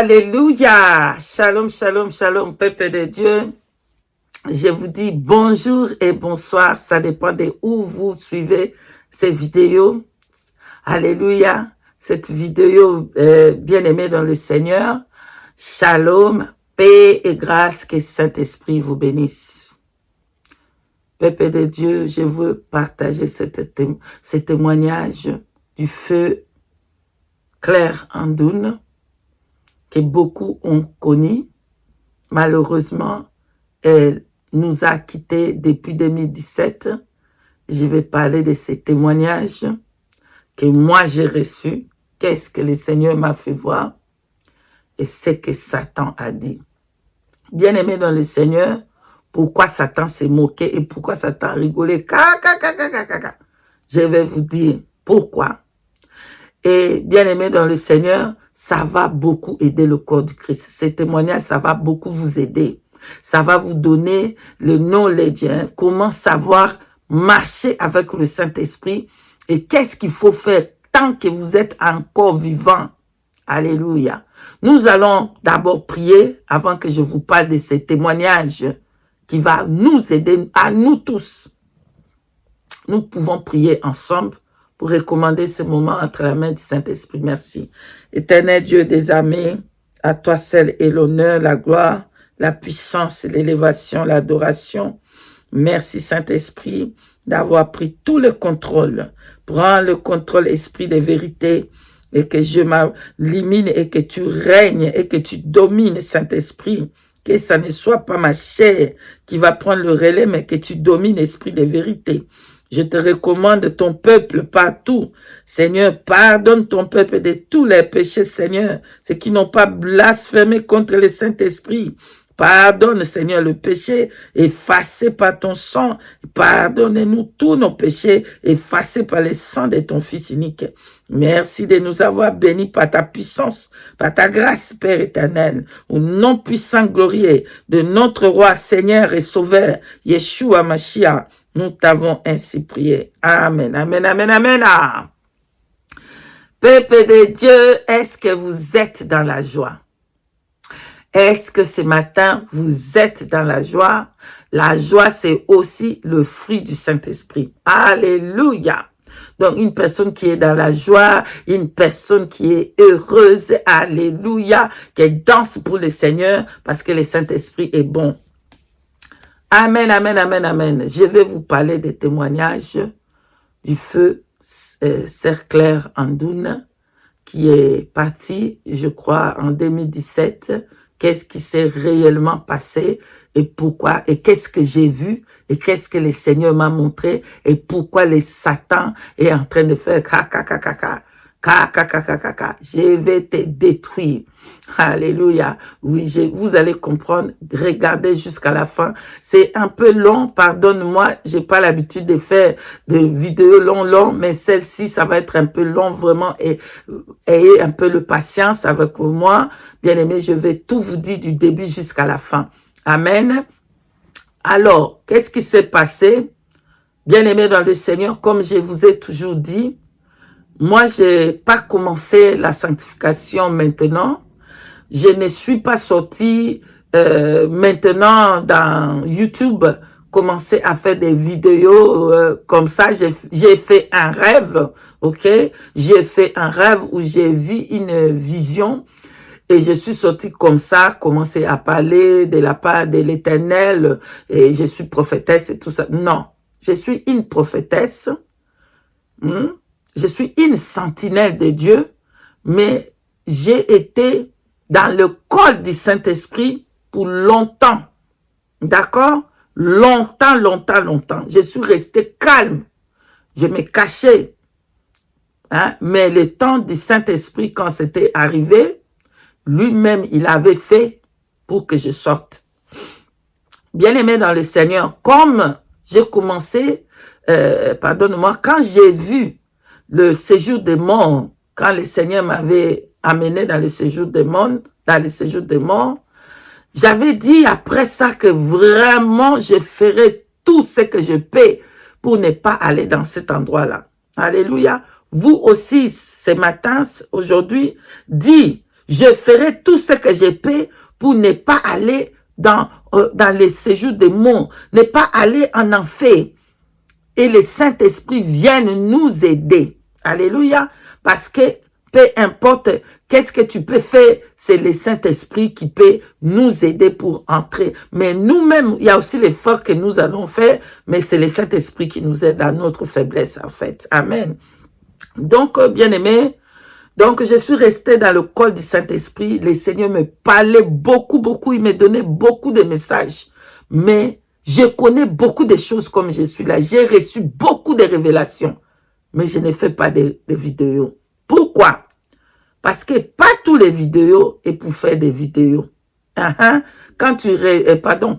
Alléluia. Shalom, shalom, shalom, peuple de Dieu. Je vous dis bonjour et bonsoir. Ça dépend de où vous suivez ces vidéos. Alléluia. Cette vidéo bien-aimée dans le Seigneur. Shalom, paix et grâce, que Saint-Esprit vous bénisse. Peuple de Dieu, je veux partager ce témoignage du feu Claire Andoun, que beaucoup ont connu. Malheureusement, elle nous a quittés depuis 2017. Je vais parler de ces témoignages que moi j'ai reçus. Qu'est-ce que le Seigneur m'a fait voir et ce que Satan a dit. Bien-aimé dans le Seigneur, pourquoi Satan s'est moqué et pourquoi Satan a rigolé? Je vais vous dire pourquoi. Et bien-aimé dans le Seigneur, ça va beaucoup aider le corps du Christ. Ces témoignages, ça va beaucoup vous aider. Ça va vous donner le knowledge, comment savoir marcher avec le Saint-Esprit et qu'est-ce qu'il faut faire tant que vous êtes encore vivant. Alléluia. Nous allons d'abord prier avant que je vous parle de ces témoignages qui va nous aider à nous tous. Nous pouvons prier ensemble pour recommander ce moment entre la main du Saint-Esprit. Merci. Éternel Dieu des armées, à toi seul est l'honneur, la gloire, la puissance, l'élévation, l'adoration. Merci Saint-Esprit d'avoir pris tout le contrôle. Prends le contrôle, Esprit de vérité, et que je m'élimine et que tu règnes et que tu domines, Saint-Esprit. Que ça ne soit pas ma chair qui va prendre le relais, mais que tu domines, Esprit de vérité. Je te recommande ton peuple partout. Seigneur, pardonne ton peuple de tous les péchés, Seigneur, ceux qui n'ont pas blasphémé contre le Saint-Esprit. Pardonne, Seigneur, le péché effacé par ton sang. Pardonne-nous tous nos péchés effacés par le sang de ton Fils unique. Merci de nous avoir bénis par ta puissance, par ta grâce, Père éternel. Au nom puissant, glorieux de notre Roi, Seigneur et Sauveur, Yeshua Mashiach, nous t'avons ainsi prié. Amen, amen, amen, amen. Peuple de Dieu, est-ce que vous êtes dans la joie? Est-ce que ce matin, vous êtes dans la joie? La joie, c'est aussi le fruit du Saint-Esprit. Alléluia. Donc, une personne qui est dans la joie, une personne qui est heureuse, alléluia, qui danse pour le Seigneur parce que le Saint-Esprit est bon. Amen, amen, amen, amen. Je vais vous parler des témoignages du feu Sœur Claire Andoun qui est partie, je crois, en 2017. Qu'est-ce qui s'est réellement passé et pourquoi et qu'est-ce que j'ai vu et qu'est-ce que le Seigneur m'a montré et pourquoi le Satan est en train de faire je vais te détruire. Alléluia. Oui, vous allez comprendre. Regardez jusqu'à la fin. C'est un peu long, pardonne-moi. J'ai pas l'habitude de faire des vidéos long, mais celle-ci, ça va être un peu long, vraiment. Et ayez un peu de patience avec moi. Bien aimé, je vais tout vous dire du début jusqu'à la fin. Amen. Alors, qu'est-ce qui s'est passé? Bien aimé dans le Seigneur, comme je vous ai toujours dit, moi, je n'ai pas commencé la sanctification maintenant. Je ne suis pas sorti maintenant dans YouTube, commencer à faire des vidéos comme ça. J'ai fait un rêve, ok? J'ai fait un rêve où j'ai vu une vision et je suis sorti comme ça, commencer à parler de la part de l'Éternel et je suis prophétesse et tout ça. Non, je suis une prophétesse. Je suis une sentinelle de Dieu, mais j'ai été dans le col du Saint-Esprit pour longtemps. D'accord? Longtemps, longtemps, longtemps. Je suis resté calme. Je me cachais. Mais le temps du Saint-Esprit, quand c'était arrivé, lui-même, il avait fait pour que je sorte. Bien-aimé dans le Seigneur, comme j'ai commencé, pardonne-moi, quand j'ai vu le séjour des morts, quand le Seigneur m'avait amené dans le séjour des morts, j'avais dit après ça que vraiment je ferai tout ce que je peux pour ne pas aller dans cet endroit-là. Alléluia. Vous aussi, ce matin, aujourd'hui, dis, Je ferai tout ce que je peux pour ne pas aller dans les séjours des morts, ne pas aller en enfer. Et le Saint-Esprit vienne nous aider. Alléluia. Parce que peu importe qu'est-ce que tu peux faire, c'est le Saint-Esprit qui peut nous aider pour entrer. Mais nous-mêmes, il y a aussi l'effort que nous allons faire, mais c'est le Saint-Esprit qui nous aide à notre faiblesse, en fait. Amen. Donc, bien-aimés, donc je suis resté dans le col du Saint-Esprit. Le Seigneur me parlait beaucoup, beaucoup. Il me donnait beaucoup de messages. Mais je connais beaucoup de choses comme je suis là. J'ai reçu beaucoup de révélations. Mais je ne fais pas de vidéos. Pourquoi? Parce que pas tous les vidéos est pour faire des vidéos. Quand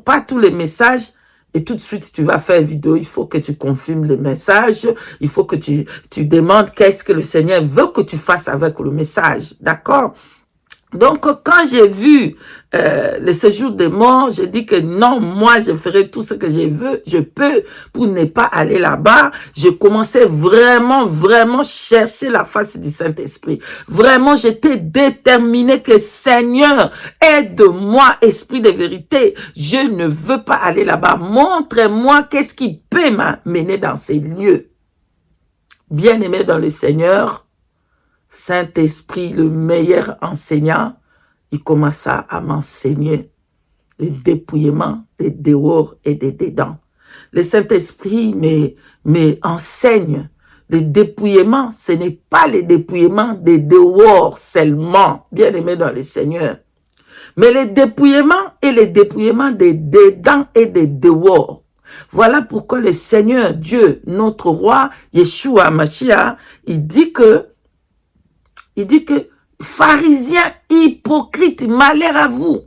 pas tous les messages et tout de suite tu vas faire vidéo. Il faut que tu confirmes les messages. Il faut que tu demandes qu'est-ce que le Seigneur veut que tu fasses avec le message. D'accord? Donc, quand j'ai vu le séjour des morts, j'ai dit que non, moi, je ferai tout ce que je peux pour ne pas aller là-bas. Je commençais vraiment chercher la face du Saint-Esprit. Vraiment, j'étais déterminée que Seigneur, aide-moi, Esprit de vérité. Je ne veux pas aller là-bas. Montre-moi qu'est-ce qui peut m'amener dans ces lieux. Bien-aimé dans le Seigneur, Saint-Esprit, le meilleur enseignant, il commença à m'enseigner les dépouillements, les dehors et des dedans. Le Saint-Esprit m'enseigne les dépouillements. Ce n'est pas les dépouillements des dehors seulement, bien aimé dans le Seigneur, mais les dépouillements et les dépouillements des dedans et des dehors. Voilà pourquoi le Seigneur Dieu, notre roi, Yeshua Mashiach, il dit que, pharisiens, hypocrites, malheur à vous.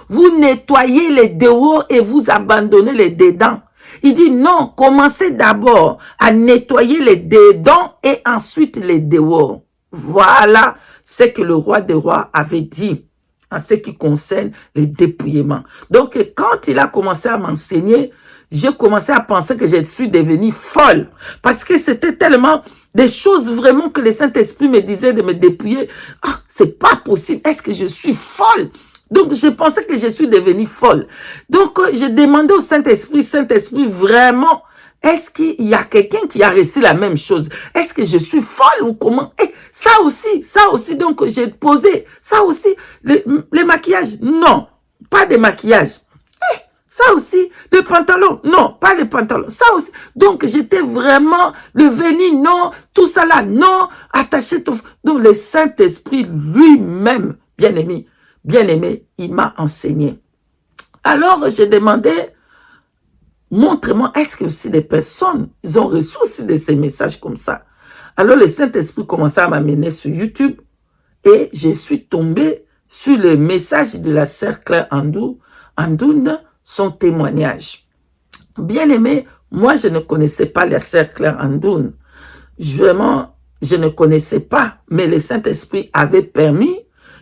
Vous nettoyez les dehors et vous abandonnez les dedans. Il dit non, commencez d'abord à nettoyer les dedans et ensuite les dehors. Voilà ce que le roi des rois avait dit en ce qui concerne les dépouillements. Donc, quand il a commencé à m'enseigner, j'ai commencé à penser que je suis devenue folle. Parce que c'était tellement des choses vraiment que le Saint-Esprit me disait de me dépouiller. Ah, c'est pas possible. Est-ce que je suis folle? Donc, je pensais que je suis devenue folle. Donc, j'ai demandé au Saint-Esprit, Saint-Esprit, vraiment, est-ce qu'il y a quelqu'un qui a reçu la même chose? Est-ce que je suis folle ou comment? Et ça aussi, donc j'ai posé. Ça aussi, les maquillages, non, pas de maquillage. Ça aussi, les pantalons, non, pas les pantalons, ça aussi. Donc, j'étais vraiment le veni, non, tout ça là, non, attaché tout. Donc, le Saint-Esprit lui-même, bien-aimé, il m'a enseigné. Alors, j'ai demandé, montre-moi, est-ce que aussi des personnes, ils ont reçu aussi de ces messages comme ça? Alors, le Saint-Esprit commençait à m'amener sur YouTube et je suis tombé sur le message de la sœur Claire Andoun, son témoignage. Bien aimé, moi je ne connaissais pas la sœur Claire Andoun. Vraiment, je ne connaissais pas, mais le Saint-Esprit avait permis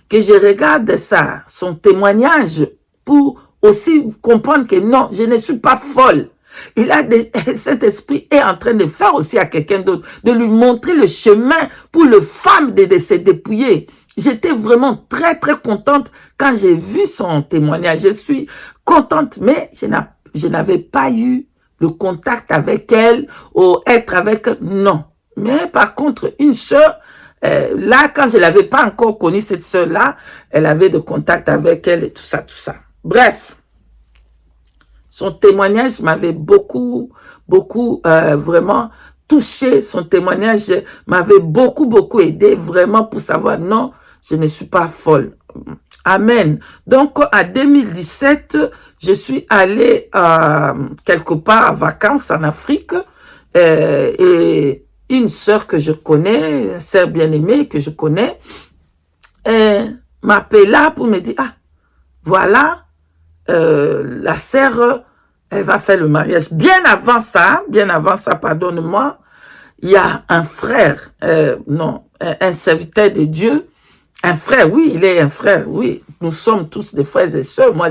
que je regarde ça, son témoignage, pour aussi comprendre que non, je ne suis pas folle. Le Saint-Esprit est en train de faire aussi à quelqu'un d'autre, de lui montrer le chemin pour les femmes de se dépouiller. J'étais vraiment très contente quand j'ai vu son témoignage. Je suis contente, mais je n'avais pas eu le contact avec elle ou être avec elle. Non. Mais par contre, une sœur, là, quand je ne l'avais pas encore connue, cette sœur-là, elle avait de contact avec elle et tout ça. Bref. Son témoignage m'avait beaucoup vraiment touché. Son témoignage m'avait beaucoup aidé vraiment pour savoir, non, je ne suis pas folle. Amen. Donc, en 2017, je suis allée quelque part en vacances en Afrique et une sœur que je connais, une sœur bien-aimée que je connais, m'appela pour me dire, ah, voilà, la sœur, elle va faire le mariage. Bien avant ça, pardonne-moi, il y a un frère, un serviteur de Dieu, Un frère, oui, il est un frère, oui. Nous sommes tous des frères et sœurs. Moi,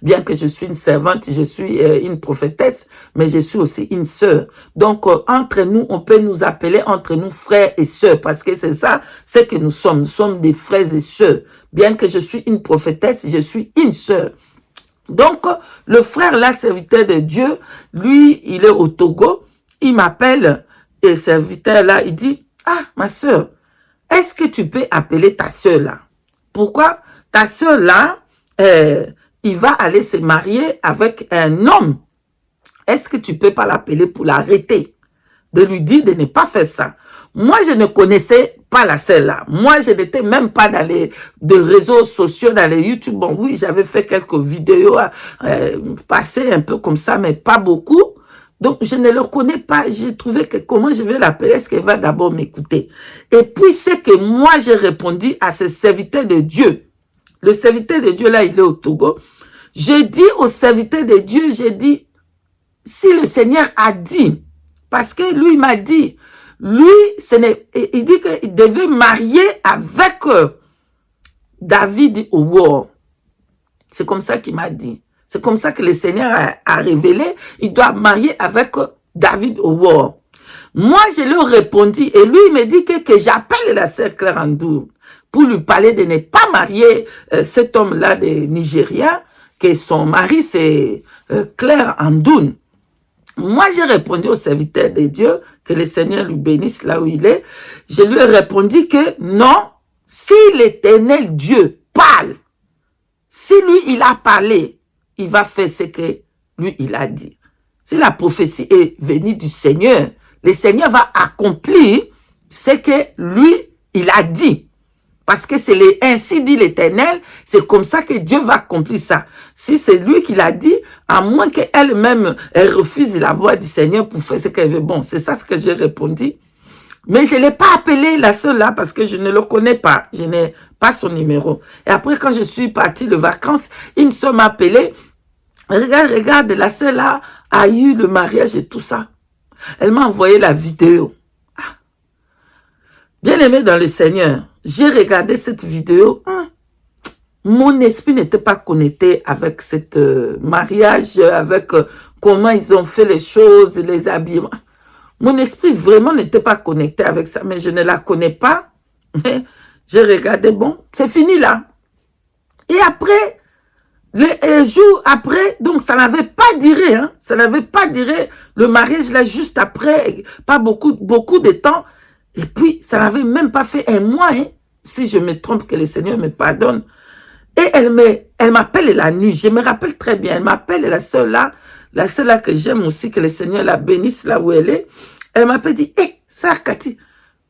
bien que je suis une servante, je suis une prophétesse, mais je suis aussi une sœur. Donc, entre nous, on peut nous appeler entre nous frères et sœurs, parce que c'est ça, c'est que nous sommes. Nous sommes des frères et sœurs. Bien que je suis une prophétesse, je suis une sœur. Donc, le frère, là, serviteur de Dieu, lui, il est au Togo. Il m'appelle, et serviteur, là, il dit, « Ah, ma sœur, est-ce que tu peux appeler ta sœur là? Pourquoi? Ta sœur là, il va aller se marier avec un homme. Est-ce que tu peux pas l'appeler pour l'arrêter? De lui dire de ne pas faire ça. » Moi, je ne connaissais pas la sœur là. Moi, je n'étais même pas dans les réseaux sociaux, dans les YouTube. Bon, oui, j'avais fait quelques vidéos passées un peu comme ça, mais pas beaucoup. Donc, je ne le connais pas. J'ai trouvé que comment je vais l'appeler? Est-ce qu'elle va d'abord m'écouter? Et puis, c'est que moi, j'ai répondu à ce serviteur de Dieu. Le serviteur de Dieu, là, il est au Togo. J'ai dit au serviteur de Dieu, j'ai dit, si le Seigneur a dit, parce que lui, il m'a dit, lui, il dit qu'il devait marier avec David Howard. C'est comme ça qu'il m'a dit. C'est comme ça que le Seigneur a révélé. Il doit marier avec David Howard. Moi, je lui ai répondu. Et lui, il me dit que j'appelle la sœur Claire Andour pour lui parler de ne pas marier cet homme-là de Nigeria, que son mari, c'est Claire Andour. Moi, j'ai répondu au serviteur de Dieu, que le Seigneur lui bénisse là où il est. Je lui ai répondu que non, si l'Éternel Dieu parle, si lui, il a parlé, il va faire ce que lui, il a dit. Si la prophétie est venue du Seigneur, le Seigneur va accomplir ce que lui, il a dit. Parce que c'est ainsi dit l'Éternel, c'est comme ça que Dieu va accomplir ça. Si c'est lui qui l'a dit, à moins qu'elle-même refuse la voix du Seigneur pour faire ce qu'elle veut. Bon, c'est ça ce que j'ai répondu. Mais je ne l'ai pas appelé la seule là parce que je ne le connais pas. Je n'ai pas son numéro. Et après, quand je suis partie de vacances, une soeur m'a appelé. Regarde, la seule là a eu le mariage et tout ça. Elle m'a envoyé la vidéo. Ah. Bien aimé dans le Seigneur, j'ai regardé cette vidéo. Mon esprit n'était pas connecté avec cette mariage, avec comment ils ont fait les choses, les habillements. Mon esprit vraiment n'était pas connecté avec ça, mais je ne la connais pas. J'ai regardé, bon, c'est fini là. Et après, les jours après, donc ça n'avait pas duré, hein, ça n'avait pas duré le mariage là juste après, pas beaucoup de temps. Et puis, ça n'avait même pas fait un mois, hein, si je me trompe, que le Seigneur me pardonne. Et elle m'appelle la nuit, je me rappelle très bien, elle m'appelle la seule là que j'aime aussi, que le Seigneur la bénisse là où elle est. Elle m'appelle, dit, hé, sœur Cathy,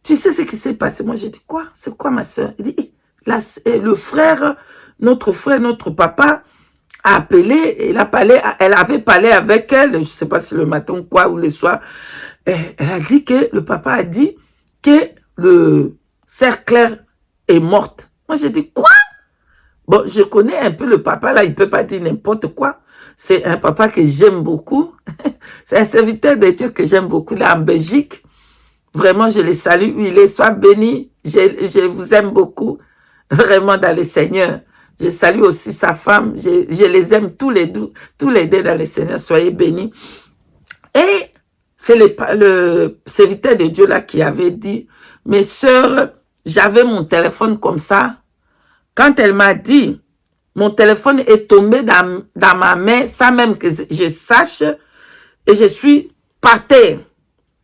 tu sais ce qui s'est passé? Moi, j'ai dit, quoi? C'est quoi ma sœur? Elle dit, le frère, notre papa a appelé, elle avait parlé avec elle, je ne sais pas si le matin ou quoi, ou le soir. Elle a dit que le papa a dit que le sœur Claire est morte. Moi, j'ai dit, quoi? Bon, je connais un peu le papa, là, il ne peut pas dire n'importe quoi. C'est un papa que j'aime beaucoup. C'est un serviteur de Dieu que j'aime beaucoup, là, en Belgique. Vraiment, je le salue, il est, soit béni. Je vous aime beaucoup, vraiment, dans le Seigneur. Je salue aussi sa femme. Je les aime tous les deux dans le Seigneur. Soyez bénis. Et c'est le serviteur de Dieu, là, qui avait dit, mes sœurs, j'avais mon téléphone comme ça. Quand elle m'a dit, mon téléphone est tombé dans ma main sans même que je sache et je suis par terre.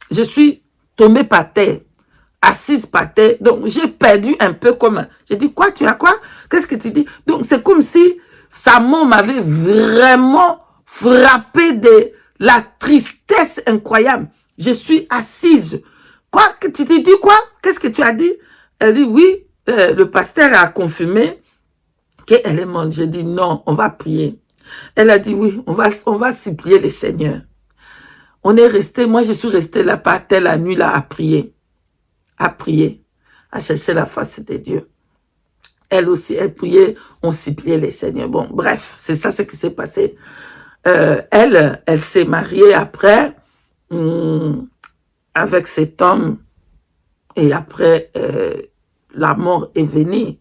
Je suis tombée par terre, assise par terre. Donc, j'ai perdu un peu comme... J'ai dit, quoi, tu as quoi? Qu'est-ce que tu dis? Donc, c'est comme si sa mort m'avait vraiment frappé de la tristesse incroyable. Je suis assise. Quoi? Tu te dis quoi? Qu'est-ce que tu as dit? Elle dit, oui. Le pasteur a confirmé qu'elle est morte. J'ai dit non, on va prier. Elle a dit oui, on va supplier le Seigneur. On est resté, moi je suis resté là par terre la nuit là à prier, à chercher la face de Dieu. Elle aussi, elle priait, on suppliait le Seigneur. Bon, bref, c'est ça ce qui s'est passé. Elle s'est mariée après avec cet homme et après la mort est venue.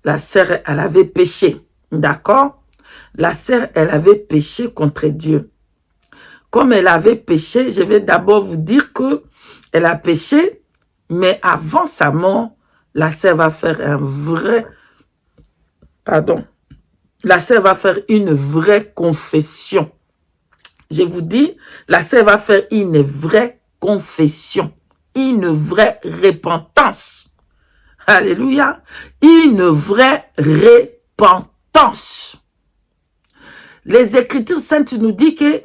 la sœur, elle avait péché. D'accord? La sœur, elle avait péché contre Dieu. Comme elle avait péché, je vais d'abord vous dire que elle a péché, mais avant sa mort, la sœur va faire la sœur va faire une vraie confession. Je vous dis, la sœur va faire une vraie confession, une vraie repentance. Alléluia. Une vraie repentance. Les Écritures saintes nous disent que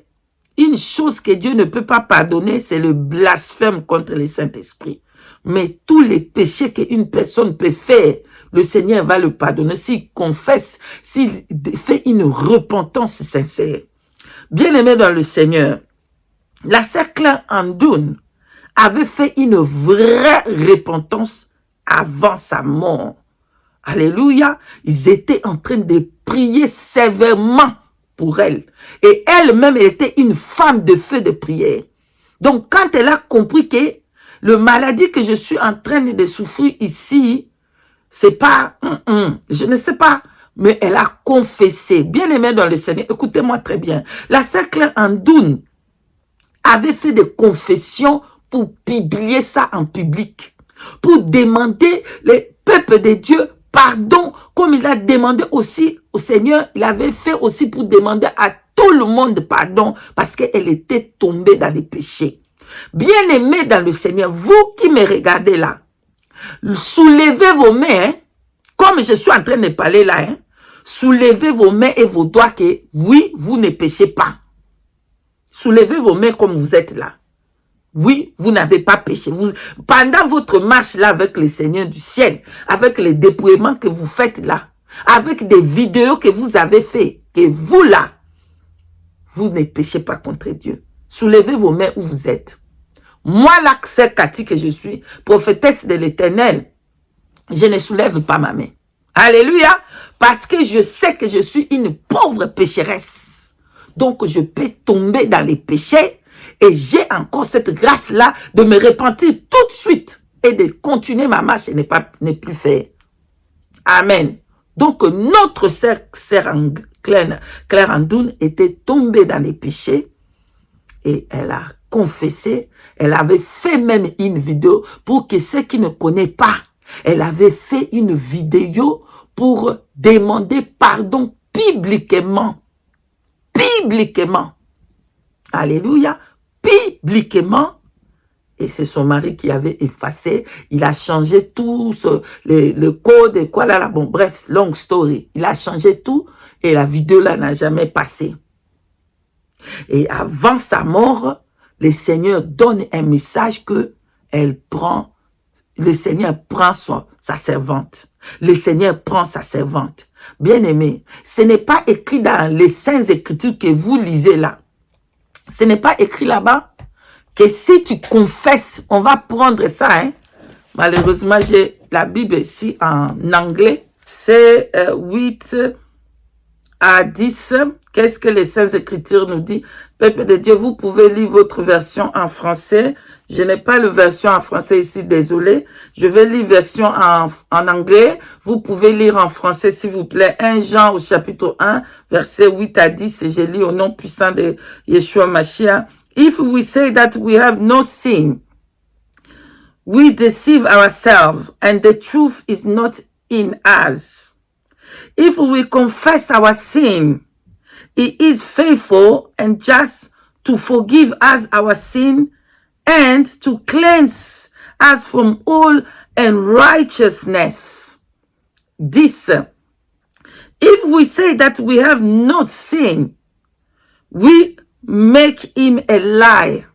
une chose que Dieu ne peut pas pardonner, c'est le blasphème contre le Saint-Esprit. Mais tous les péchés qu'une personne peut faire, le Seigneur va le pardonner s'il confesse, s'il fait une repentance sincère. Bien-aimé dans le Seigneur, la sœur Claire Andoun avait fait une vraie repentance avant sa mort. Alléluia. Ils étaient en train de prier sévèrement pour elle. Et elle-même était une femme de feu de prière. Donc, quand elle a compris que le maladie que je suis en train de souffrir ici, c'est pas, je ne sais pas, mais elle a confessé. Bien aimé dans le Seigneur, écoutez-moi très bien. La sœur Claire Andoun avait fait des confessions pour publier ça en public, pour demander les peuples de Dieu pardon, comme il a demandé aussi au Seigneur, il avait fait aussi pour demander à tout le monde pardon, parce qu'elle était tombée dans les péchés. Bien-aimés dans le Seigneur, vous qui me regardez là, soulevez vos mains, comme je suis en train de parler là, soulevez vos mains et vos doigts que oui, vous ne péchez pas. Soulevez vos mains comme vous êtes là. Oui, vous n'avez pas péché. Pendant votre marche là avec le Seigneur du ciel, avec les dépouillements que vous faites là, avec des vidéos que vous avez fait, que vous là, vous ne péchez pas contre Dieu. Soulevez vos mains où vous êtes. Moi là, c'est Cathy que je suis, prophétesse de l'Éternel, je ne soulève pas ma main. Alléluia. Parce que je sais que je suis une pauvre pécheresse. Donc je peux tomber dans les péchés. Et j'ai encore cette grâce-là de me repentir tout de suite et de continuer ma marche et ne plus faire. Amen. Donc, notre sœur Claire Andoun était tombée dans les péchés et elle a confessé. Elle avait fait même une vidéo pour que ceux qui ne connaissent pas, elle avait fait une vidéo pour demander pardon publiquement. Publiquement. Alléluia. Publiquement, et c'est son mari qui avait effacé, il a changé tout le code et quoi là, bon bref, long story, il a changé tout et la vidéo là n'a jamais passé. Et avant sa mort, le Seigneur donne un message que le Seigneur prend sa servante. Le Seigneur prend sa servante. Bien-aimé, ce n'est pas écrit dans les Saintes Écritures que vous lisez là. Ce n'est pas écrit là-bas que si tu confesses, on va prendre ça. Hein? Malheureusement, j'ai la Bible ici en anglais. C'est 8 à 10. Qu'est-ce que les Saintes Écritures nous disent? Peuple de Dieu, vous pouvez lire votre version en français. Je n'ai pas la version en français ici, désolé. Je vais lire version en anglais. Vous pouvez lire en français, s'il vous plaît. 1 Jean au chapitre 1, versets 8 à 10. Et je lis au nom puissant de Yeshua Mashiach. If we say that we have no sin, we deceive ourselves and the truth is not in us. If we confess our sin, He is faithful and just to forgive us our sin and to cleanse us from all unrighteousness. This, if we say that we have not sinned, we make him a liar,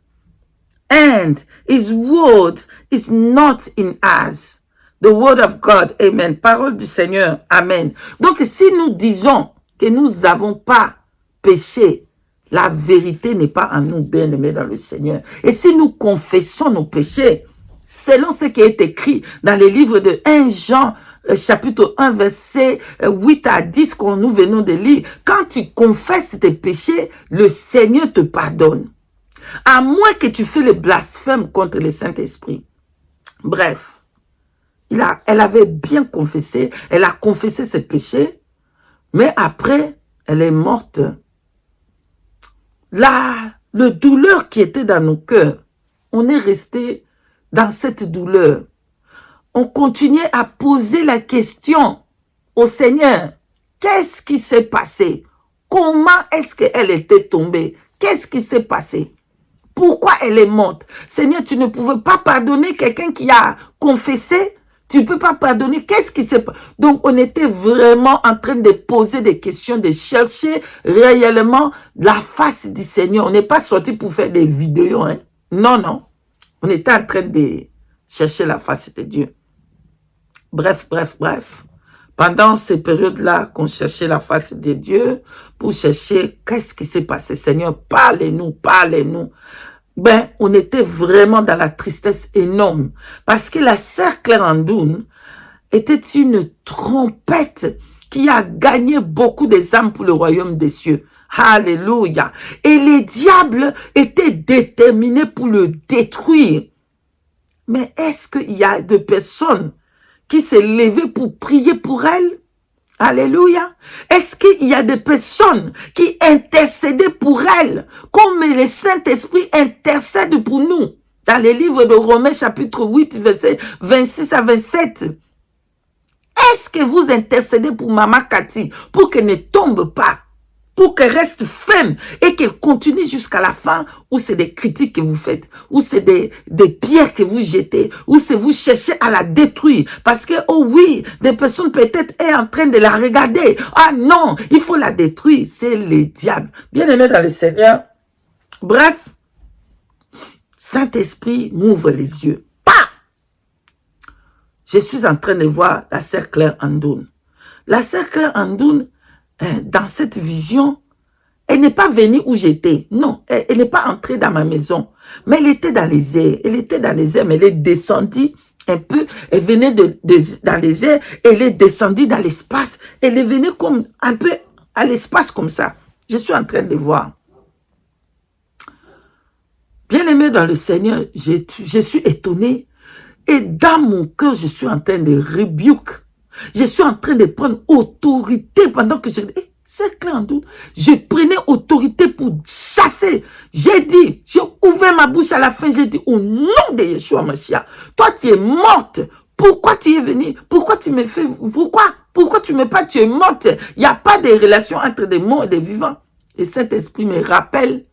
and his word is not in us. The word of God, amen. Parole du Seigneur, amen. Donc, si nous disons que nous n'avons pas péché, la vérité n'est pas en nous, bien-aimés dans le Seigneur. Et si nous confessons nos péchés, selon ce qui est écrit dans les livres de 1 Jean, chapitre 1, verset 8 à 10, que nous venons de lire, quand tu confesses tes péchés, le Seigneur te pardonne. À moins que tu fais le blasphème contre le Saint-Esprit. Bref, Elle avait bien confessé, elle a confessé ses péchés, mais après, elle est morte. Le douleur qui était dans nos cœurs, on est resté dans cette douleur. On continuait à poser la question au Seigneur. Qu'est-ce qui s'est passé? Comment est-ce qu'elle était tombée? Qu'est-ce qui s'est passé? Pourquoi elle est morte? Seigneur, tu ne pouvais pas pardonner quelqu'un qui a confessé? Tu ne peux pas pardonner. Qu'est-ce qui s'est passé? Donc, on était vraiment en train de poser des questions, de chercher réellement la face du Seigneur. On n'est pas sorti pour faire des vidéos. Hein? Non, non. On était en train de chercher la face de Dieu. Bref. Pendant ces périodes-là qu'on cherchait la face de Dieu, pour chercher qu'est-ce qui s'est passé. Seigneur, parlez-nous. Ben, on était vraiment dans la tristesse énorme. Parce que la sœur Claire Andoun était une trompette qui a gagné beaucoup des âmes pour le royaume des cieux. Alléluia. Et les diables étaient déterminés pour le détruire. Mais est-ce qu'il y a des personnes qui s'est levé pour prier pour elle? Alléluia. Est-ce qu'il y a des personnes qui intercédaient pour elle, comme le Saint-Esprit intercède pour nous? Dans les livres de Romains chapitre 8, versets 26 à 27. Est-ce que vous intercédez pour Maman Cathy, pour qu'elle ne tombe pas, pour qu'elle reste ferme et qu'elle continue jusqu'à la fin, ou c'est des critiques que vous faites, ou c'est des pierres que vous jetez, ou c'est vous cherchez à la détruire, parce que, oh oui, des personnes peut-être sont en train de la regarder, ah non, il faut la détruire, c'est le diable. Bien-aimé dans le Seigneur, bref, Saint-Esprit m'ouvre les yeux. Je suis en train de voir la sœur Claire Andoun. La sœur Claire Andoun, dans cette vision, elle n'est pas venue où j'étais. Non, elle n'est pas entrée dans ma maison. Mais elle était dans les airs. Elle était dans les airs, mais elle est descendue un peu. Elle venait dans les airs. Elle est descendue dans l'espace. Elle est venue comme un peu à l'espace comme ça. Je suis en train de voir. Bien-aimé dans le Seigneur, je suis étonné. Et dans mon cœur, je suis en train de rebuke. Je suis en train de prendre autorité pendant que je... C'est clair en doute. Je prenais autorité pour chasser. J'ai dit, j'ai ouvert ma bouche à la fin, j'ai dit, au nom de Yeshua Mashiach, toi tu es morte. Pourquoi tu es venue? Pourquoi tu me fais... Pourquoi tu me parles? Tu es morte. Il n'y a pas de relation entre des morts et des vivants. Et Saint-Esprit me rappelle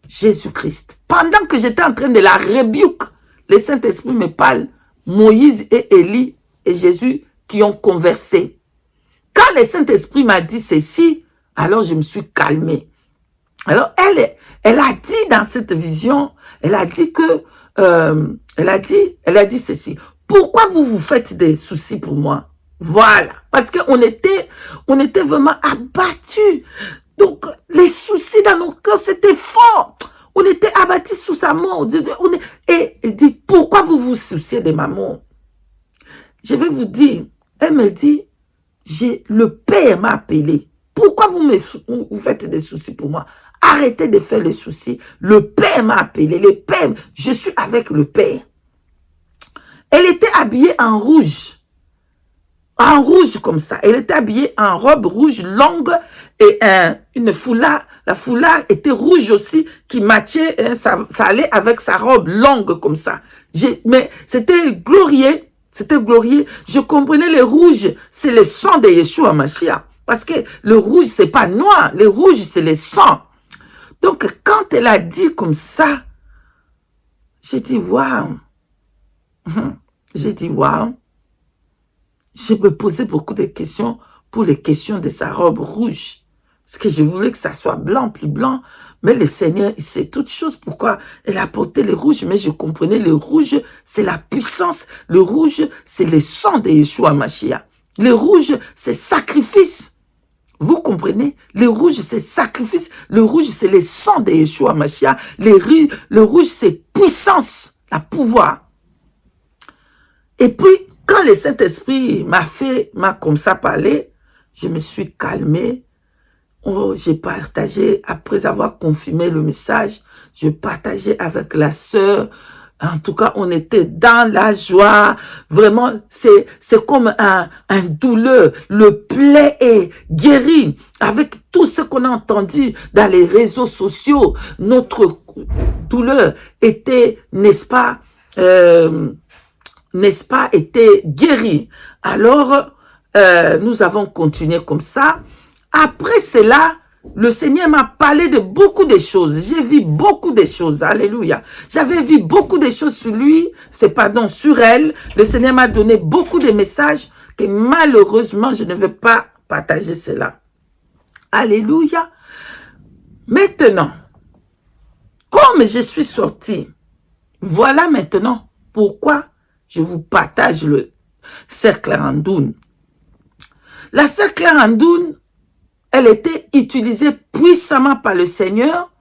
Jésus-Christ. Pendant que j'étais en train de la rebuke, le Saint-Esprit me parle, Moïse et Élie et Jésus qui ont conversé. Quand le Saint-Esprit m'a dit ceci, alors je me suis calmée. Alors elle a dit dans cette vision, elle a dit que, elle a dit ceci. Pourquoi vous vous faites des soucis pour moi? Voilà. Parce qu'on était vraiment abattus. Donc, les soucis dans nos cœurs, c'était fort. On était abattus sous sa mort. Et elle dit, pourquoi vous vous souciez de ma mort? Je vais vous dire, elle me dit, le Père m'a appelé. Pourquoi vous faites des soucis pour moi? Arrêtez de faire les soucis. Le Père m'a appelé. Le Père, je suis avec le Père. Elle était habillée en rouge. En rouge comme ça. Elle était habillée en robe rouge longue et une foulard. La foulard était rouge aussi, qui matchait, ça allait avec sa robe longue comme ça. Mais c'était glorieux. C'était glorieux. Je comprenais le rouge, c'est le sang de Yeshua Mashiach. Parce que le rouge, c'est pas noir. Le rouge, c'est le sang. Donc, quand elle a dit comme ça, j'ai dit, waouh. J'ai dit, waouh. Je me posais beaucoup de questions pour les questions de sa robe rouge. Parce que je voulais que ça soit blanc, plus blanc. Mais le Seigneur, il sait toutes choses. Pourquoi elle a porté le rouge. Mais je comprenais, le rouge, c'est la puissance. Le rouge, c'est le sang de Yeshua Mashiach. Le rouge, c'est sacrifice. Vous comprenez? Le rouge, c'est sacrifice. Le rouge, c'est le sang de Yeshua Mashiach. Le rouge, c'est puissance, la pouvoir. Et puis, quand le Saint-Esprit m'a comme ça parlé, je me suis calmée. Oh, j'ai partagé, après avoir confirmé le message, je partageais avec la sœur En tout cas, on était dans la joie. Vraiment, c'est comme un douleur. Le plaie est guéri. Avec tout ce qu'on a entendu dans les réseaux sociaux, notre douleur était, n'est-ce pas, était guérie. Alors, nous avons continué comme ça. Après cela, le Seigneur m'a parlé de beaucoup de choses. J'ai vu beaucoup de choses. Alléluia. J'avais vu beaucoup de choses sur lui, sur elle. Le Seigneur m'a donné beaucoup de messages que malheureusement, je ne veux pas partager cela. Alléluia. Maintenant, comme je suis sortie, voilà maintenant pourquoi je vous partage le sœur Claire Andoun. La sœur Claire Andoun, elle était utilisée puissamment par le Seigneur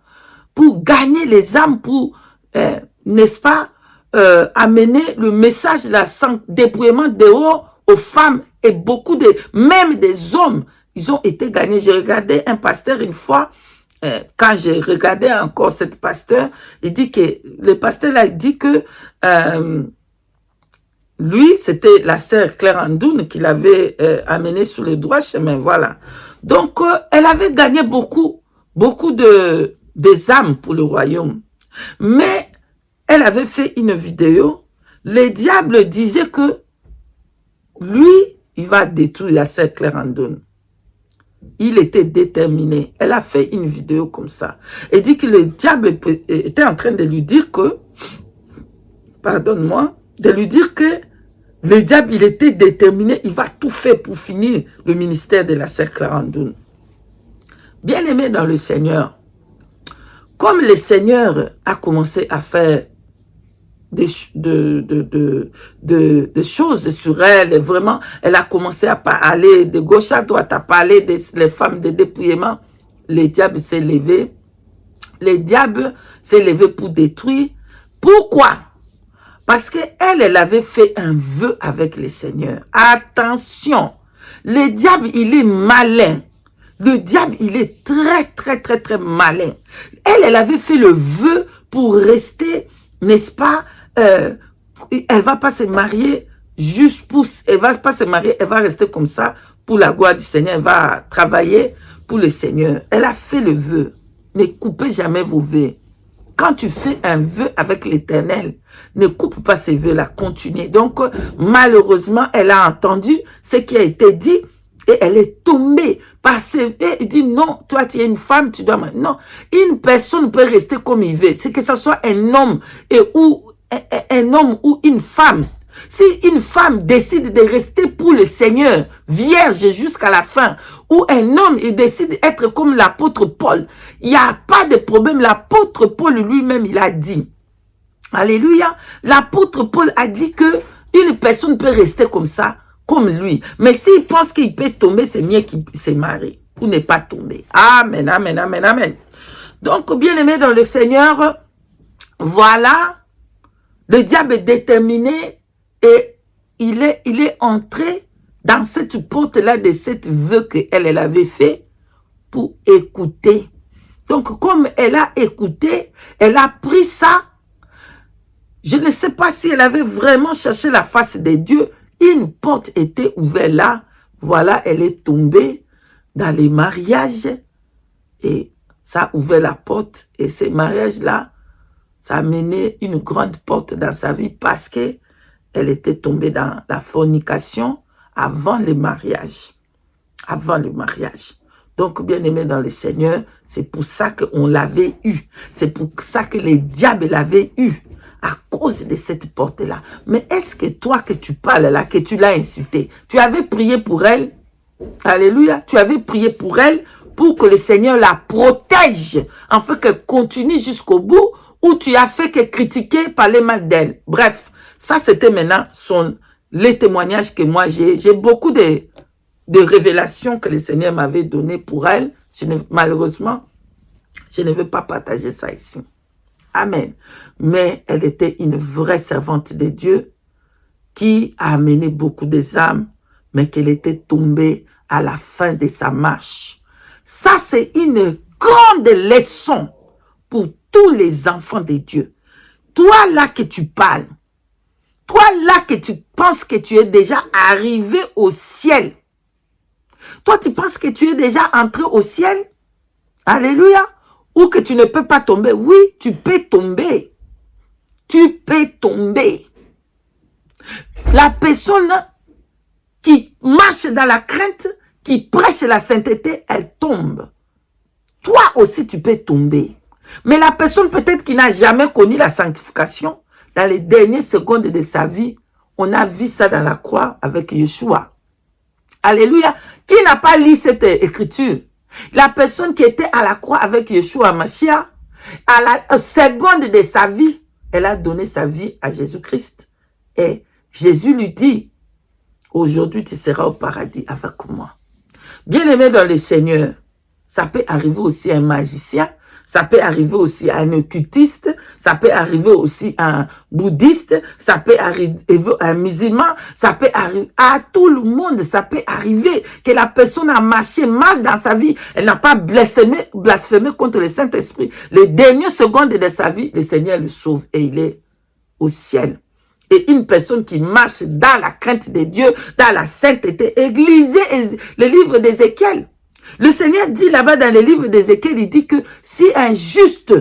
pour gagner les âmes, pour, n'est-ce pas, amener le message de la dépouillement dehors aux femmes et même des hommes, ils ont été gagnés. J'ai regardé un pasteur une fois, quand j'ai regardé encore cette pasteur, le pasteur là, il dit que lui, c'était la sœur Claire Andoun qui l'avait amené sur le droit chemin, voilà. Donc, elle avait gagné beaucoup des âmes pour le royaume. Mais, elle avait fait une vidéo. Le diable disait que lui, il va détruire la sœur Claire Andoun. Il était déterminé. Elle a fait une vidéo comme ça. Elle dit que le diable était en train de lui dire que, pardonne-moi, de lui dire que le diable, il était déterminé, il va tout faire pour finir le ministère de la sœur Claire Andoun. Bien-aimé dans le Seigneur, comme le Seigneur a commencé à faire des choses sur elle, et vraiment, elle a commencé à parler de gauche à droite, à parler des femmes de dépouillement, le diable s'est levé. Le diable s'est levé pour détruire. Pourquoi? Parce qu'elle avait fait un vœu avec le Seigneur. Attention, le diable, il est malin. Le diable, il est très malin. Elle avait fait le vœu pour rester, n'est-ce pas, elle va pas se marier juste pour, elle va pas se marier, elle va rester comme ça pour la gloire du Seigneur, elle va travailler pour le Seigneur. Elle a fait le vœu. Ne coupez jamais vos vœux. Quand tu fais un vœu avec l'Éternel, ne coupe pas ces vœux-là, continue. Donc, malheureusement, elle a entendu ce qui a été dit et elle est tombée par ces vœux. Elle dit non, toi tu es une femme, tu dois... Non, une personne peut rester comme il veut. C'est que ce soit un homme ou une femme. Si une femme décide de rester pour le Seigneur, vierge jusqu'à la fin, ou un homme il décide d'être comme l'apôtre Paul, il n'y a pas de problème. L'apôtre Paul lui-même, il a dit, alléluia, l'apôtre Paul a dit que une personne peut rester comme ça, comme lui. Mais s'il pense qu'il peut tomber, c'est mieux qu'il se marie, pour ne pas tomber. Amen, amen, amen, amen. Donc, bien-aimé dans le Seigneur, voilà, le diable est déterminé et il est entré dans cette porte-là de cette vœu qu'elle avait fait pour écouter. Donc, comme elle a écouté, elle a pris ça. Je ne sais pas si elle avait vraiment cherché la face de Dieu. Une porte était ouverte là. Voilà, elle est tombée dans les mariages. Et ça a ouvert la porte. Et ces mariages-là, ça a mené une grande porte dans sa vie parce que elle était tombée dans la fornication avant le mariage. Avant le mariage. Donc, bien aimé dans le Seigneur, c'est pour ça qu'on l'avait eu. C'est pour ça que le diable l'avait eu. À cause de cette porte-là. Mais est-ce que toi que tu parles là, que tu l'as insultée, tu avais prié pour elle? Alléluia. Tu avais prié pour elle pour que le Seigneur la protège, afin qu'elle continue jusqu'au bout, ou tu as fait que critiquer, parler mal d'elle. Bref, ça c'était maintenant les témoignages que moi j'ai. J'ai beaucoup de révélations que le Seigneur m'avait données pour elle. Malheureusement, je ne veux pas partager ça ici. Amen. Mais elle était une vraie servante de Dieu qui a amené beaucoup d'âmes, mais qu'elle était tombée à la fin de sa marche. Ça, c'est une grande leçon pour tous les enfants de Dieu. Toi là que tu parles, toi là que tu penses que tu es déjà arrivé au ciel, toi tu penses que tu es déjà entré au ciel, alléluia, ou que tu ne peux pas tomber. Oui, tu peux tomber. Tu peux tomber. La personne qui marche dans la crainte, qui prêche la sainteté, elle tombe. Toi aussi, tu peux tomber. Mais la personne peut-être qui n'a jamais connu la sanctification, dans les dernières secondes de sa vie, on a vu ça dans la croix avec Yeshua. Alléluia. Qui n'a pas lu cette écriture? La personne qui était à la croix avec Yeshua Mashiach, à la seconde de sa vie, elle a donné sa vie à Jésus-Christ. Et Jésus lui dit, aujourd'hui tu seras au paradis avec moi. Bien-aimé dans le Seigneur, ça peut arriver aussi à un magicien, ça peut arriver aussi à un occultiste, ça peut arriver aussi à un bouddhiste, ça peut arriver à un musulman, ça peut arriver à tout le monde, ça peut arriver que la personne a marché mal dans sa vie, elle n'a pas blasphémé contre le Saint-Esprit. Les dernières secondes de sa vie, le Seigneur le sauve et il est au ciel. Et une personne qui marche dans la crainte de Dieu, dans la sainteté, lisez le livre d'Ézéchiel. Le Seigneur dit là-bas dans le livre d'Ézéchiel, il dit que si un juste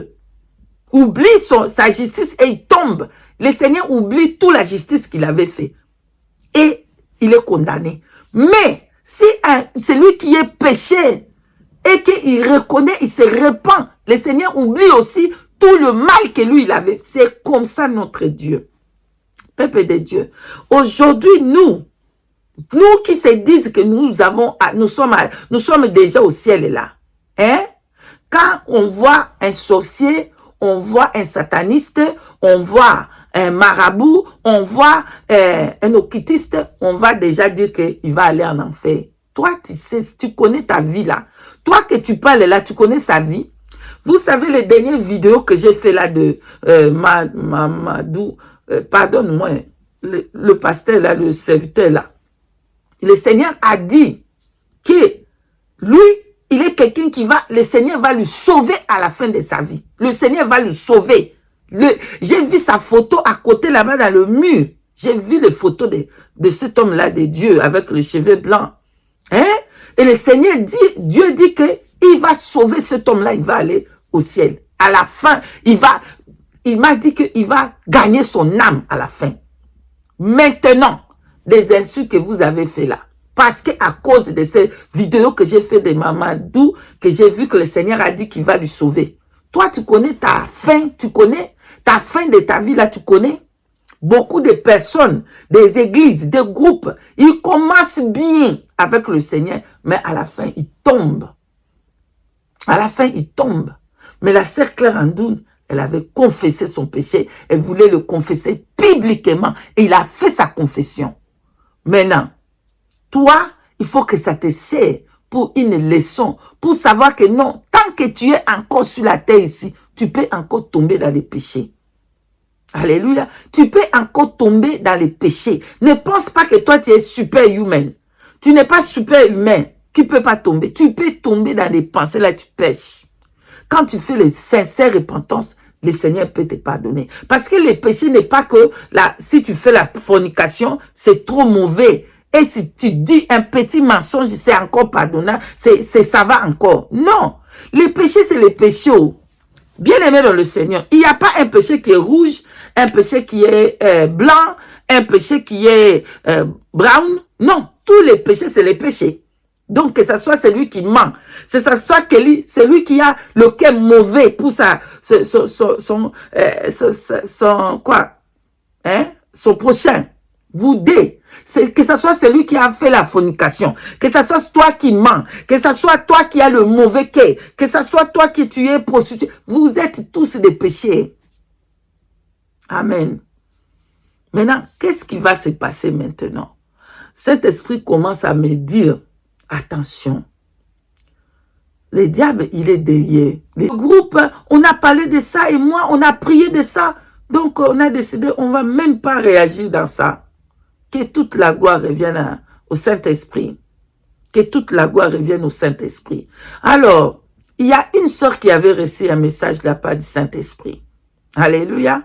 oublie sa justice et il tombe, le Seigneur oublie toute la justice qu'il avait fait. Et il est condamné. Mais si celui qui est péché et qu'il reconnaît, il se repent, le Seigneur oublie aussi tout le mal que lui il avait. C'est comme ça notre Dieu. Peuple de Dieu. Aujourd'hui, nous qui se disent que nous sommes déjà au ciel là. Hein? Quand on voit un sorcier, on voit un sataniste, on voit un marabout, on voit un occultiste, on va déjà dire qu'il va aller en enfer. Toi, tu sais, tu connais ta vie là. Toi que tu parles là, tu connais sa vie. Vous savez les dernières vidéos que j'ai fait là de Mamadou, pardonne-moi, le pasteur là, le serviteur là. Le Seigneur a dit que lui, il est quelqu'un qui le Seigneur va lui sauver à la fin de sa vie. Le Seigneur va lui sauver. J'ai vu sa photo à côté là-bas dans le mur. J'ai vu les photos de cet homme-là de Dieu avec les cheveux blancs. Hein? Et le Seigneur dit, Dieu dit que il va sauver cet homme-là, il va aller au ciel. À la fin, il m'a dit qu'il va gagner son âme à la fin. Maintenant, des insultes que vous avez fait là, parce que à cause de ces vidéos que j'ai fait de Mamadou, que j'ai vu que le Seigneur a dit qu'il va lui sauver. Toi, tu connais ta fin, tu connais ta fin de ta vie là, tu connais. Beaucoup de personnes, des églises, des groupes, ils commencent bien avec le Seigneur, mais à la fin, ils tombent. À la fin, ils tombent. Mais la sœur Claire Andoun, elle avait confessé son péché, elle voulait le confesser publiquement et il a fait sa confession. Maintenant, toi, il faut que ça te sert pour une leçon, pour savoir que non, tant que tu es encore sur la terre ici, tu peux encore tomber dans les péchés. Alléluia. Tu peux encore tomber dans les péchés. Ne pense pas que toi, tu es super humain. Tu n'es pas super humain. Tu ne peux pas tomber. Tu peux tomber dans les pensées, là, tu pêches. Quand tu fais les sincères repentances, le Seigneur peut te pardonner. Parce que le péché n'est pas que si tu fais la fornication, c'est trop mauvais. Et si tu dis un petit mensonge, c'est encore pardonnable. Ça va encore. Non. Le péché, c'est le péché. Bien-aimé dans le Seigneur, il n'y a pas un péché qui est rouge, un péché qui est blanc, un péché qui est brown. Non. Tous les péchés, c'est les péchés. Donc, que ce soit celui qui ment, que ce soit celui qui a le cœur mauvais pour son prochain. Vous deux. Que ce soit celui qui a fait la fornication, que ce soit toi qui mens, que ce soit toi qui as le mauvais cœur, que ce soit toi qui tu es prostitué. Vous êtes tous des péchés. Amen. Maintenant, qu'est-ce qui va se passer maintenant? Saint-Esprit commence à me dire, attention, le diable, il est derrière. Le groupe, on a parlé de ça et moi, on a prié de ça. Donc, on a décidé, on ne va même pas réagir dans ça. Que toute la gloire revienne au Saint-Esprit. Que toute la gloire revienne au Saint-Esprit. Alors, il y a une sœur qui avait reçu un message de la part du Saint-Esprit. Alléluia.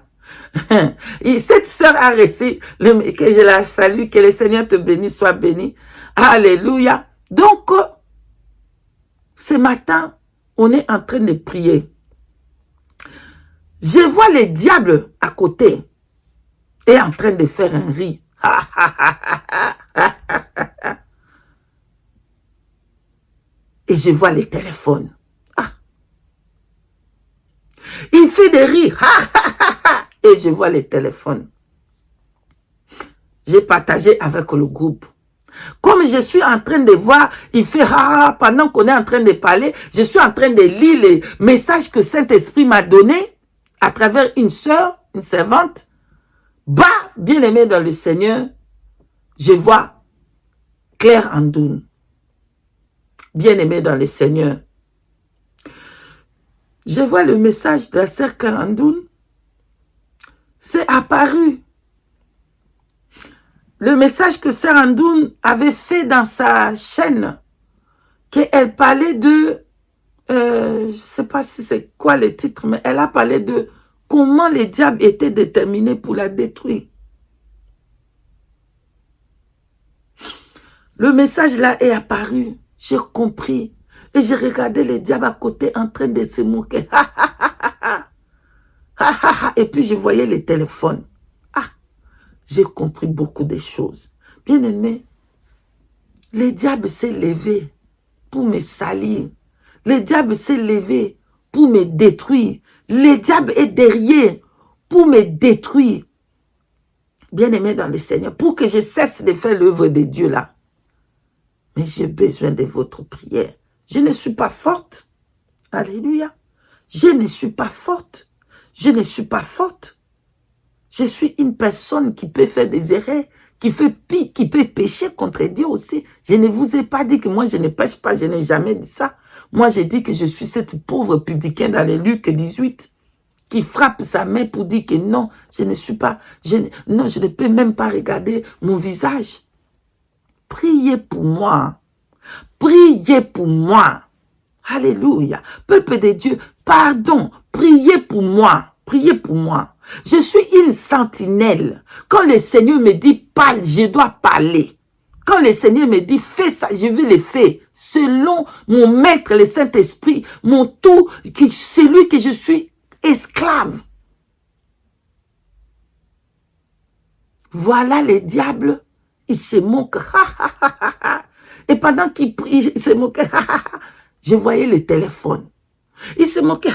Et cette sœur a reçu, que je la salue, que le Seigneur te bénisse, soit béni. Alléluia. Donc, ce matin, on est en train de prier. Je vois le diable à côté et en train de faire un rire. Et je vois les téléphones. Ah. Il fait des rires. Et je vois les téléphones. J'ai partagé avec le groupe. Comme je suis en train de voir, il fait pendant qu'on est en train de parler, je suis en train de lire les messages que Saint-Esprit m'a donnés à travers une sœur, une servante. Bah, bien aimé dans le Seigneur, je vois Claire Andoun. Bien aimé dans le Seigneur. Je vois le message de la sœur Claire Andoun. C'est apparu. Le message que sœur Andoun avait fait dans sa chaîne, qu'elle parlait de, je ne sais pas si c'est quoi le titre, mais elle a parlé de comment les diables étaient déterminés pour la détruire. Le message là est apparu, j'ai compris, et j'ai regardé les diables à côté en train de se moquer. Et puis je voyais les téléphones. J'ai compris beaucoup de choses. Bien aimé, le diable s'est levé pour me salir. Le diable s'est levé pour me détruire. Le diable est derrière pour me détruire. Bien aimé dans le Seigneur, pour que je cesse de faire l'œuvre de Dieu là. Mais j'ai besoin de votre prière. Je ne suis pas forte. Alléluia. Je ne suis pas forte. Je ne suis pas forte. Je suis une personne qui peut faire des erreurs, qui peut pécher contre Dieu aussi. Je ne vous ai pas dit que moi je ne pêche pas, je n'ai jamais dit ça. Moi j'ai dit que je suis cette pauvre publicaine dans les Luc 18 qui frappe sa main pour dire que non, je ne suis pas, non, je ne peux même pas regarder mon visage. Priez pour moi. Priez pour moi. Alléluia. Peuple de Dieu, pardon, priez pour moi. Priez pour moi. Je suis une sentinelle. Quand le Seigneur me dit parle, je dois parler. Quand le Seigneur me dit fais ça, je vais le faire. Selon mon maître, le Saint-Esprit, mon tout, c'est lui que je suis esclave. Voilà le diable. Il se moque. Et pendant qu'il prie, il se moque. Je voyais le téléphone. Il se moquait.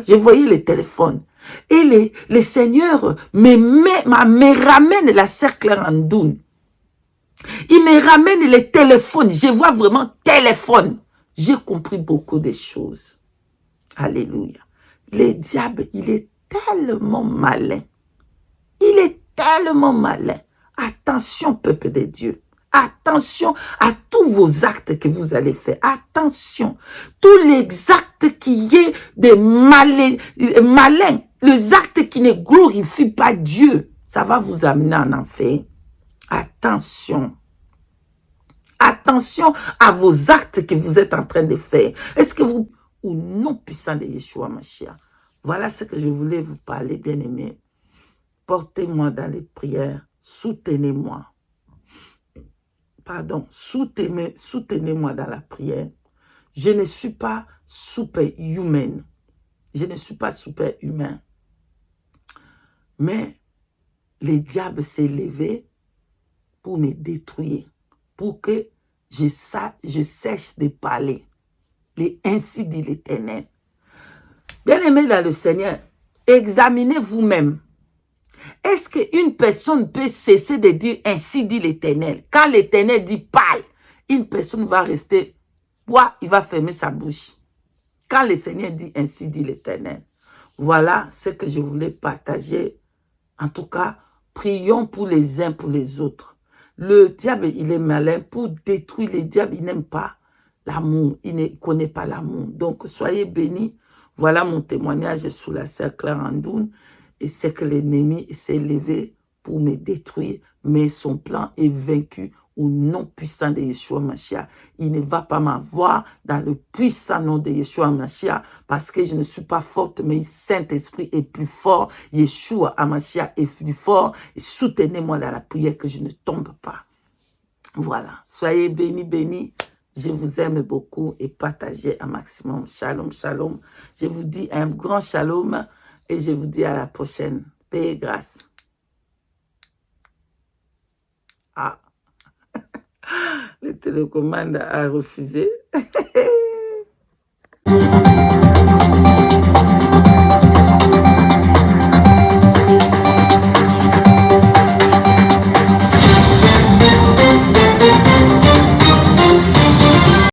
Je voyais le téléphone. Et le Seigneur me ramène la sœur Claire Andoun. Il me ramène les téléphones. Je vois vraiment téléphone. J'ai compris beaucoup de choses. Alléluia. Le diable, il est tellement malin. Il est tellement malin. Attention, peuple de Dieu. Attention à tous vos actes que vous allez faire. Attention. Tous les actes qui est des malins, les actes qui ne glorifient pas Dieu, ça va vous amener en enfer. Attention. Attention à vos actes que vous êtes en train de faire. Est-ce que vous, au nom puissant de Yeshua Mashiach, voilà ce que je voulais vous parler, bien-aimés. Portez-moi dans les prières. Soutenez-moi. Pardon, soutenez-moi dans la prière. Je ne suis pas superhumaine. Je ne suis pas superhumain. Mais le diable s'est levé pour me détruire. Pour que je cesse de parler. Ainsi dit l'Éternel. Bien-aimés dans le Seigneur, examinez vous-même. Est-ce qu'une personne peut cesser de dire ainsi dit l'Éternel? Quand l'Éternel dit parle, une personne va rester, il va fermer sa bouche. Quand le Seigneur dit ainsi dit l'Éternel. Voilà ce que je voulais partager. En tout cas, prions pour les uns pour les autres. Le diable, il est malin pour détruire. Le diable, il n'aime pas l'amour. Il ne connaît pas l'amour. Donc, soyez bénis. Voilà mon témoignage sous la sœur Claire Andoun. Et c'est que l'ennemi s'est levé pour me détruire, mais son plan est vaincu au nom puissant de Yeshua Mashiach. Il ne va pas m'avoir dans le puissant nom de Yeshua Mashiach parce que je ne suis pas forte, mais le Saint-Esprit est plus fort. Yeshua Mashiach est plus fort. Et soutenez-moi dans la prière que je ne tombe pas. Voilà. Soyez bénis, bénis. Je vous aime beaucoup et partagez un maximum. Shalom, shalom. Je vous dis un grand shalom et je vous dis à la prochaine. Paix et grâce. Ah, le télécommande a refusé.